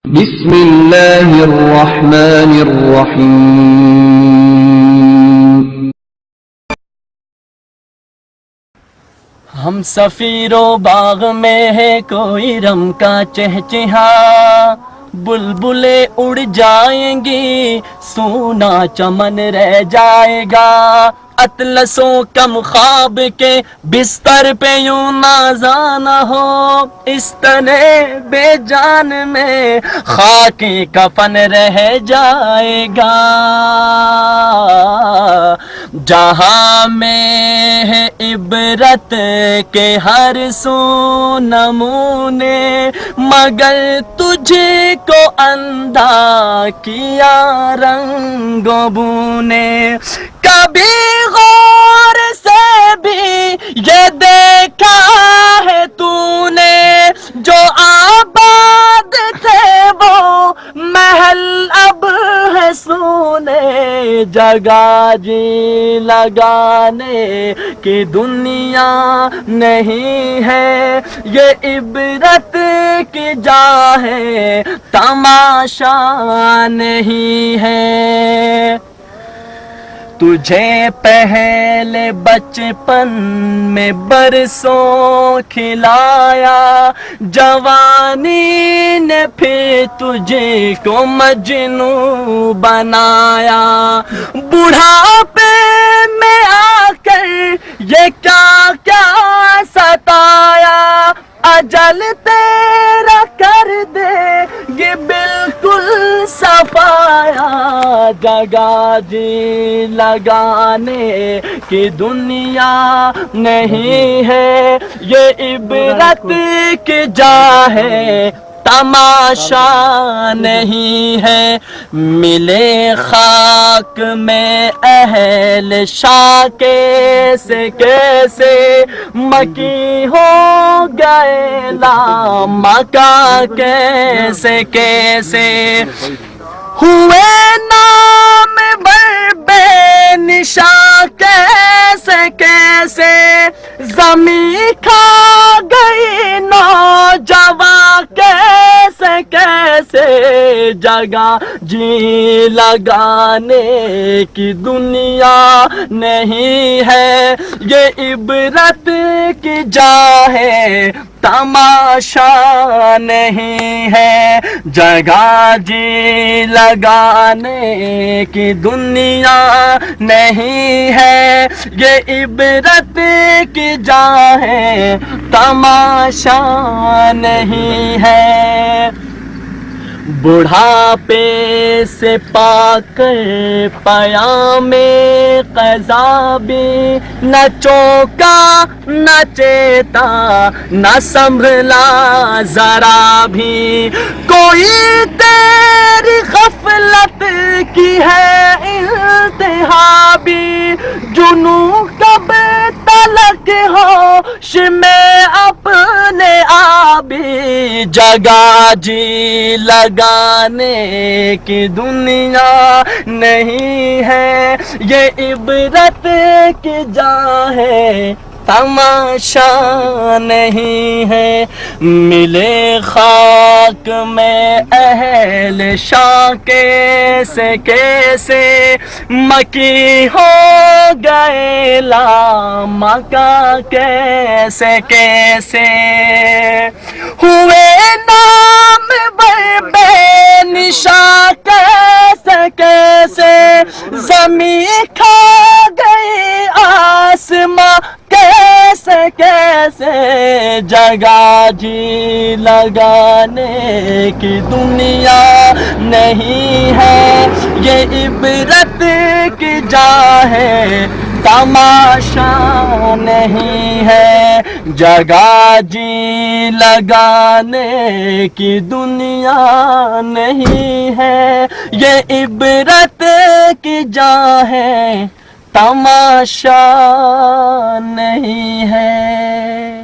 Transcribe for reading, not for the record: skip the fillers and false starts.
بسم اللہ الرحمن الرحیم۔ ہم سفیرو باغ میں ہے کوئی رم کا چہچہا، بلبلیں اڑ جائیں گی سونا چمن رہ جائے گا، اطلسوں کم خواب کے بستر پہ یوں نازانا ہو، اس تنے بے جان میں خاکی کفن رہ جائے گا، جہاں میں ہے عبرت کے ہر سو نمونے، مگر تجھے کو اندھا کیا رنگوں بو نے، کبھی غور سے بھی یہ دیکھا ہے تو نے، جو آباد تھے وہ محل اب ہے سونے، جگہ جی لگانے کی دنیا نہیں ہے، یہ عبرت کی جا ہے تماشا نہیں ہے، تجھے پہلے بچپن میں برسوں کھلایا، جوانی نے پھر تجھے کو مجنوں بنایا، بڑھاپے میں آ کر یہ کیا کیا ستایا، اجل تیرا کر دے یہ بالکل صفایا، جگہ جی لگانے کی دنیا نہیں ہے، یہ عبرت کی جا ہے تماشا نہیں ہے، ملے خاک میں اہل شاہ کیسے کیسے، مکی ہو گئے لامکا کیسے کیسے، ہوئے نام بر بے نشاں کیسے کیسے، زمین کھا گئی نوجواں کیسے کیسے، جگہ جی لگانے کی دنیا نہیں ہے، یہ عبرت کی جا ہے تماشا نہیں ہے، جگہ جی لگانے کی دنیا نہیں ہے، یہ عبرت کی جا ہے تماشا نہیں ہے، بڑھاپے سے پا کر پیام قضا بھی نہ چونکا نہ چیتا نہ سنبھلا ذرا بھی، کوئی تیری غفلت کی ہے انتہا بھی، جنوں کب تلک ہوش میں اپنے آبی، جگہ جی لگانے کی دنیا نہیں ہے، یہ عبرت کی جا ہے تماشا نہیں ہے، ملے خاک میں اہل شاہ کیسے کیسے، مکی ہو گئے لامکا کیسے کیسے، ہوئے نام بر بے نشاں کیسے کیسے، زمین کھا گئی آسماں کیسے کیسے، جگہ جی لگانے کی دنیا نہیں ہے، یہ عبرت کی جا ہے تماشا نہیں ہے، جگہ جی لگانے کی دنیا نہیں ہے، یہ عبرت کی جا ہے تماشا نہیں ہے۔